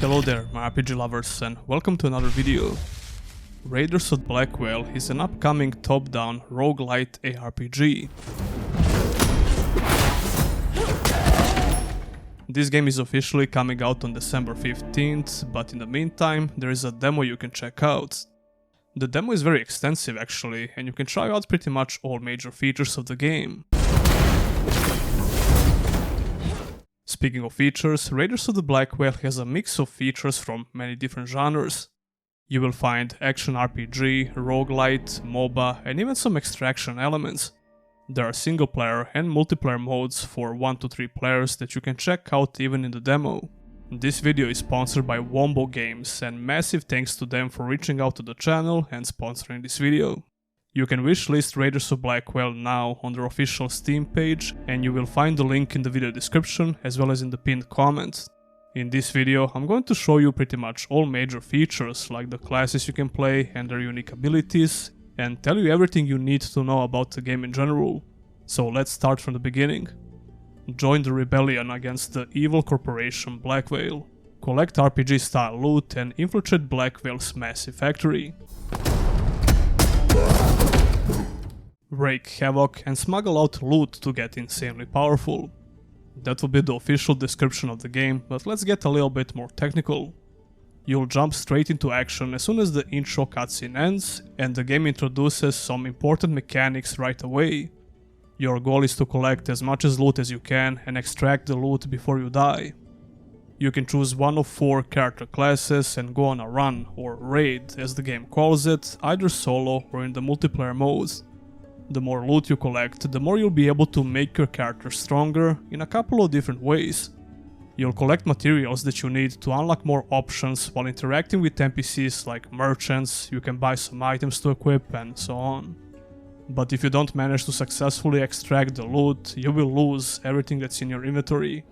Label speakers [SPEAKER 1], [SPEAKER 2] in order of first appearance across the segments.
[SPEAKER 1] Hello there, my RPG lovers, and welcome to another video. Raiders of Blackveil is an upcoming top-down roguelite aRPG. This game is officially coming out on December 15th, but in the meantime, there is a demo you can check out. The demo is very extensive actually, and you can try out pretty much all major features of the game. Speaking of features, Raiders of the Blackveil has a mix of features from many different genres. You will find action RPG, roguelite, MOBA, and even some extraction elements. There are single player and multiplayer modes for 1 to 3 players that you can check out even in the demo. This video is sponsored by Wombo Games, and massive thanks to them for reaching out to the channel and sponsoring this video. You can wishlist Raiders of Blackveil now on their official Steam page, and you will find the link in the video description as well as in the pinned comment. In this video, I'm going to show you pretty much all major features like the classes you can play and their unique abilities, and tell you everything you need to know about the game in general. So let's start from the beginning. Join the rebellion against the evil corporation Blackveil. Collect RPG style loot and infiltrate Blackveil's massive factory. Wreak havoc and smuggle out loot to get insanely powerful. That will be the official description of the game, but let's get a little bit more technical. You'll jump straight into action as soon as the intro cutscene ends, and the game introduces some important mechanics right away. Your goal is to collect as much loot as you can and extract the loot before you die. You can choose one of 4 character classes and go on a run, or raid as the game calls it, either solo or in the multiplayer modes. The more loot you collect, the more you'll be able to make your character stronger in a couple of different ways. You'll collect materials that you need to unlock more options while interacting with NPCs like merchants, you can buy some items to equip and so on. But if you don't manage to successfully extract the loot, you will lose everything that's in your inventory.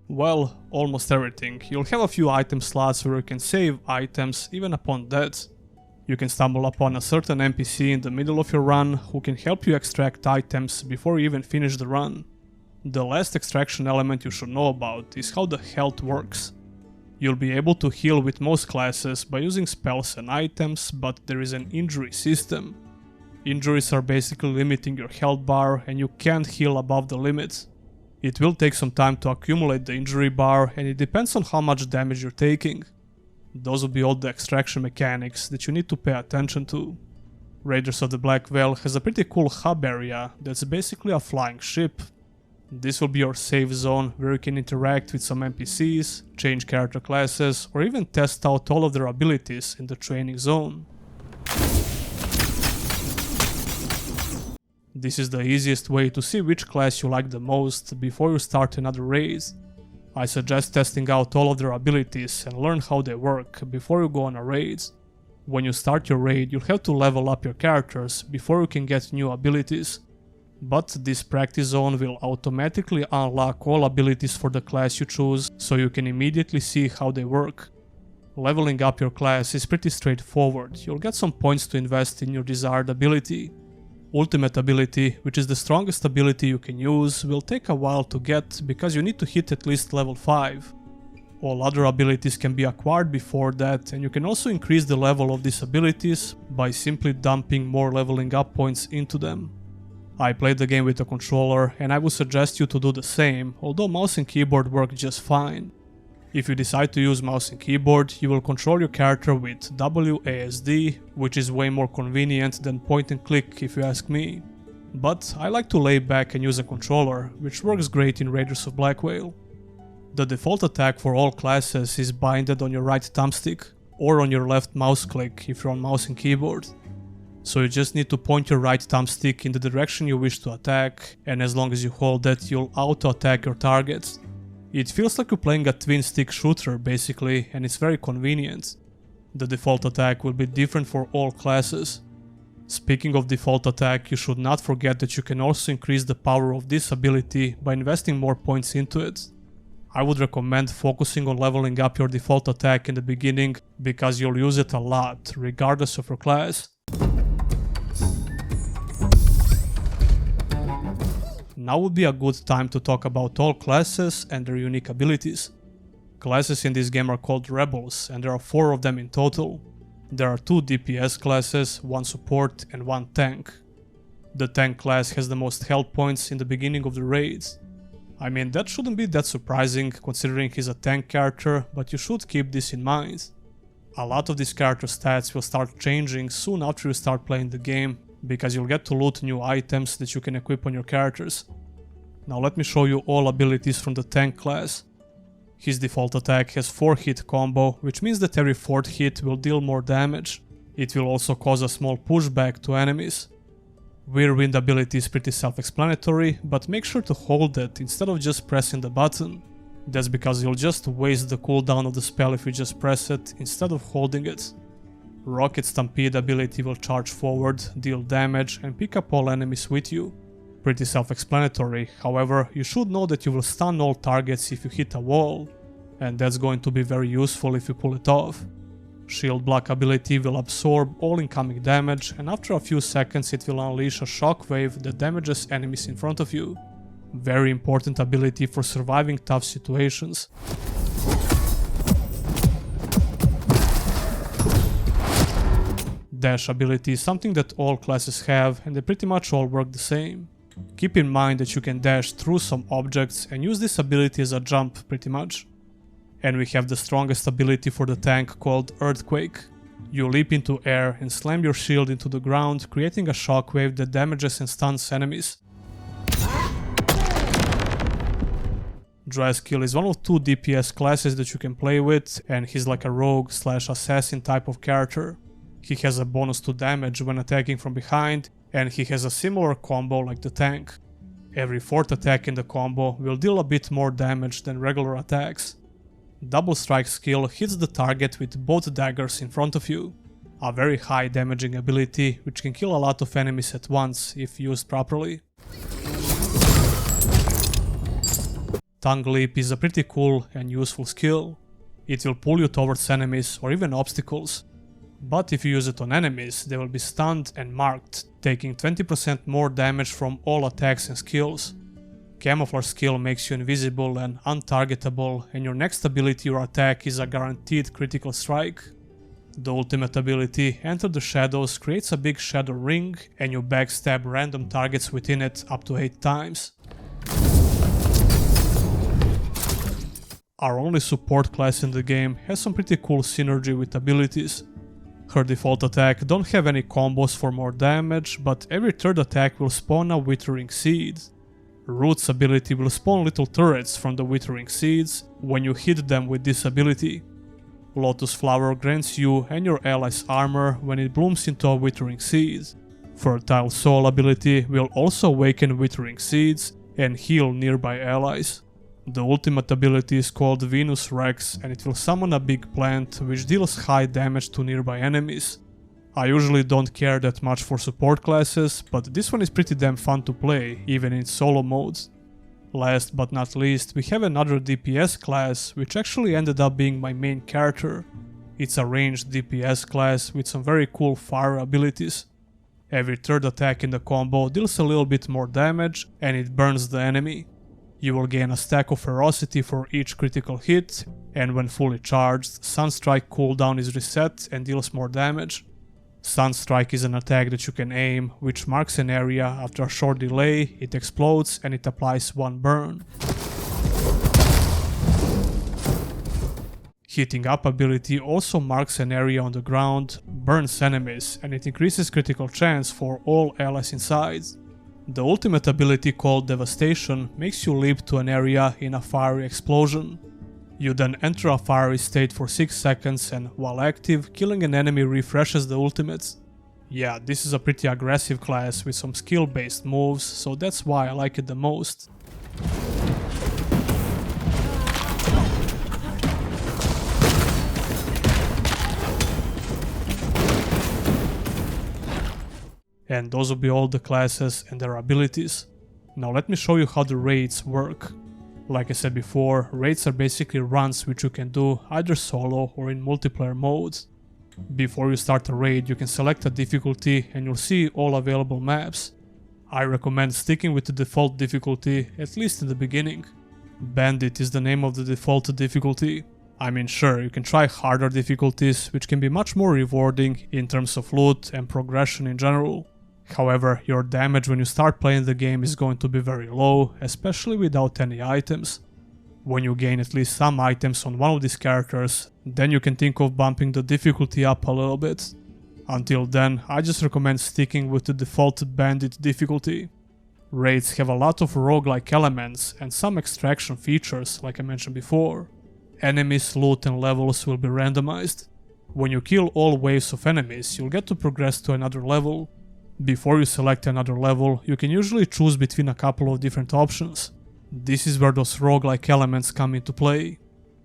[SPEAKER 1] Well, almost everything. You'll have a few item slots where you can save items even upon death. You can stumble upon a certain NPC in the middle of your run who can help you extract items before you even finish the run. The last extraction element you should know about is how the health works. You'll be able to heal with most classes by using spells and items, but there is an injury system. Injuries are basically limiting your health bar and you can't heal above the limits. It will take some time to accumulate the injury bar, and it depends on how much damage you're taking. Those will be all the extraction mechanics that you need to pay attention to. Raiders of the Blackveil has a pretty cool hub area that's basically a flying ship. This will be your safe zone where you can interact with some NPCs, change character classes, or even test out all of their abilities in the training zone. This is the easiest way to see which class you like the most before you start another raid. I suggest testing out all of their abilities and learn how they work before you go on a raid. When you start your raid, you'll have to level up your characters before you can get new abilities. But this practice zone will automatically unlock all abilities for the class you choose, so you can immediately see how they work. Leveling up your class is pretty straightforward. You'll get some points to invest in your desired ability. Ultimate ability, which is the strongest ability you can use, will take a while to get because you need to hit at least level 5. All other abilities can be acquired before that, and you can also increase the level of these abilities by simply dumping more leveling up points into them. I played the game with a controller, and I would suggest you to do the same, although mouse and keyboard work just fine. If you decide to use mouse and keyboard, you will control your character with WASD, which is way more convenient than point and click if you ask me. But I like to lay back and use a controller, which works great in Raiders of Blackveil. The default attack for all classes is binded on your right thumbstick, or on your left mouse click if you're on mouse and keyboard. So you just need to point your right thumbstick in the direction you wish to attack, and as long as you hold that, you'll auto-attack your targets. It feels like you're playing a twin-stick shooter basically, and it's very convenient. The default attack will be different for all classes. Speaking of default attack, you should not forget that you can also increase the power of this ability by investing more points into it. I would recommend focusing on leveling up your default attack in the beginning because you'll use it a lot, regardless of your class. Now would be a good time to talk about all classes and their unique abilities. Classes in this game are called rebels, and there are 4 of them in total. There are 2 DPS classes, 1 support and 1 tank. The tank class has the most health points in the beginning of the raids. I mean, that shouldn't be that surprising considering he's a tank character, but you should keep this in mind. A lot of these character stats will start changing soon after you start playing the game, because you'll get to loot new items that you can equip on your characters. Now let me show you all abilities from the tank class. His default attack has 4 hit combo, which means that every 4th hit will deal more damage. It will also cause a small pushback to enemies. Whirlwind ability is pretty self-explanatory, but make sure to hold it instead of just pressing the button. That's because you'll just waste the cooldown of the spell if you just press it instead of holding it. Rocket Stampede ability will charge forward, deal damage and pick up all enemies with you. Pretty self-explanatory, however, you should know that you will stun all targets if you hit a wall, and that's going to be very useful if you pull it off. Shield Block ability will absorb all incoming damage, and after a few seconds it will unleash a shockwave that damages enemies in front of you. Very important ability for surviving tough situations. Dash ability is something that all classes have, and they pretty much all work the same. Keep in mind that you can dash through some objects and use this ability as a jump pretty much. And we have the strongest ability for the tank called Earthquake. You leap into air and slam your shield into the ground, creating a shockwave that damages and stuns enemies. Dryskill is one of 2 DPS classes that you can play with, and he's like a rogue/assassin type of character. He has a bonus to damage when attacking from behind, and he has a similar combo like the tank. Every 4th attack in the combo will deal a bit more damage than regular attacks. Double Strike skill hits the target with both daggers in front of you. A very high damaging ability which can kill a lot of enemies at once if used properly. Tongue Leap is a pretty cool and useful skill. It will pull you towards enemies or even obstacles. But if you use it on enemies, they will be stunned and marked, taking 20% more damage from all attacks and skills. Camouflage skill makes you invisible and untargetable, and your next ability or attack is a guaranteed critical strike. The ultimate ability, Enter the Shadows, creates a big shadow ring, and you backstab random targets within it up to 8 times. Our only support class in the game has some pretty cool synergy with abilities. Her default attack don't have any combos for more damage, but every 3rd attack will spawn a Withering Seed. Root's ability will spawn little turrets from the Withering Seeds when you hit them with this ability. Lotus Flower grants you and your allies armor when it blooms into a Withering Seed. Fertile Soul ability will also awaken Withering Seeds and heal nearby allies. The ultimate ability is called Venus Rex, and it will summon a big plant which deals high damage to nearby enemies. I usually don't care that much for support classes, but this one is pretty damn fun to play, even in solo modes. Last but not least, we have another DPS class, which actually ended up being my main character. It's a ranged DPS class with some very cool fire abilities. Every 3rd attack in the combo deals a little bit more damage, and it burns the enemy. You will gain a stack of ferocity for each critical hit, and when fully charged, Sunstrike cooldown is reset and deals more damage. Sunstrike is an attack that you can aim, which marks an area. After a short delay, it explodes and it applies 1 burn. Heating Up ability also marks an area on the ground, burns enemies, and it increases critical chance for all allies inside. The ultimate ability called Devastation makes you leap to an area in a fiery explosion. You then enter a fiery state for 6 seconds, and while active, killing an enemy refreshes the ultimates. Yeah, this is a pretty aggressive class with some skill-based moves, so that's why I like it the most. And those will be all the classes and their abilities. Now let me show you how the raids work. Like I said before, raids are basically runs which you can do either solo or in multiplayer modes. Before you start a raid, you can select a difficulty and you'll see all available maps. I recommend sticking with the default difficulty, at least in the beginning. Bandit is the name of the default difficulty. I mean, sure, you can try harder difficulties, which can be much more rewarding in terms of loot and progression in general. However, your damage when you start playing the game is going to be very low, especially without any items. When you gain at least some items on one of these characters, then you can think of bumping the difficulty up a little bit. Until then, I just recommend sticking with the default Bandit difficulty. Raids have a lot of roguelike elements and some extraction features, like I mentioned before. Enemies, loot and levels will be randomized. When you kill all waves of enemies, you'll get to progress to another level. Before you select another level, you can usually choose between a couple of different options. This is where those roguelike elements come into play.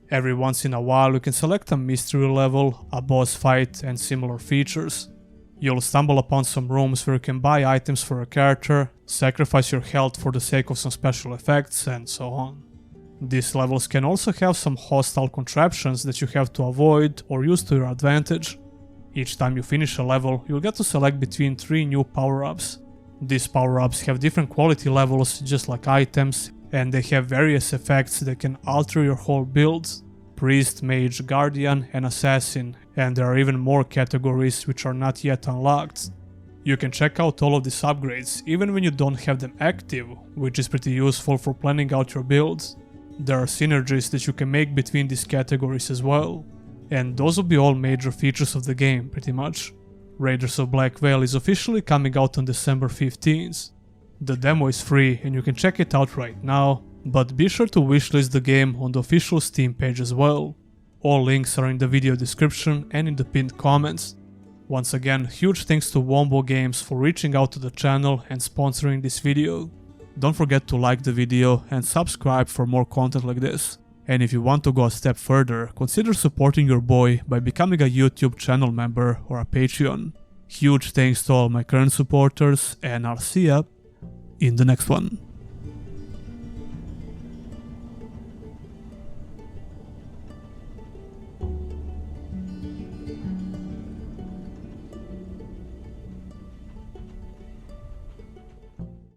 [SPEAKER 1] Every once in a while you can select a mystery level, a boss fight and similar features. You'll stumble upon some rooms where you can buy items for a character, sacrifice your health for the sake of some special effects, and so on. These levels can also have some hostile contraptions that you have to avoid or use to your advantage. Each time you finish a level, you'll get to select between 3 new power-ups. These power-ups have different quality levels just like items, and they have various effects that can alter your whole build: Priest, Mage, Guardian and Assassin, and there are even more categories which are not yet unlocked. You can check out all of these upgrades even when you don't have them active, which is pretty useful for planning out your builds. There are synergies that you can make between these categories as well, and those will be all major features of the game pretty much. Raiders of Blackveil is officially coming out on December 15th. The demo is free and you can check it out right now, but be sure to wishlist the game on the official Steam page as well. All links are in the video description and in the pinned comments. Once again, huge thanks to Wombo Games for reaching out to the channel and sponsoring this video. Don't forget to like the video and subscribe for more content like this. And if you want to go a step further, consider supporting your boy by becoming a YouTube channel member or a Patreon. Huge thanks to all my current supporters, and I'll see ya in the next one.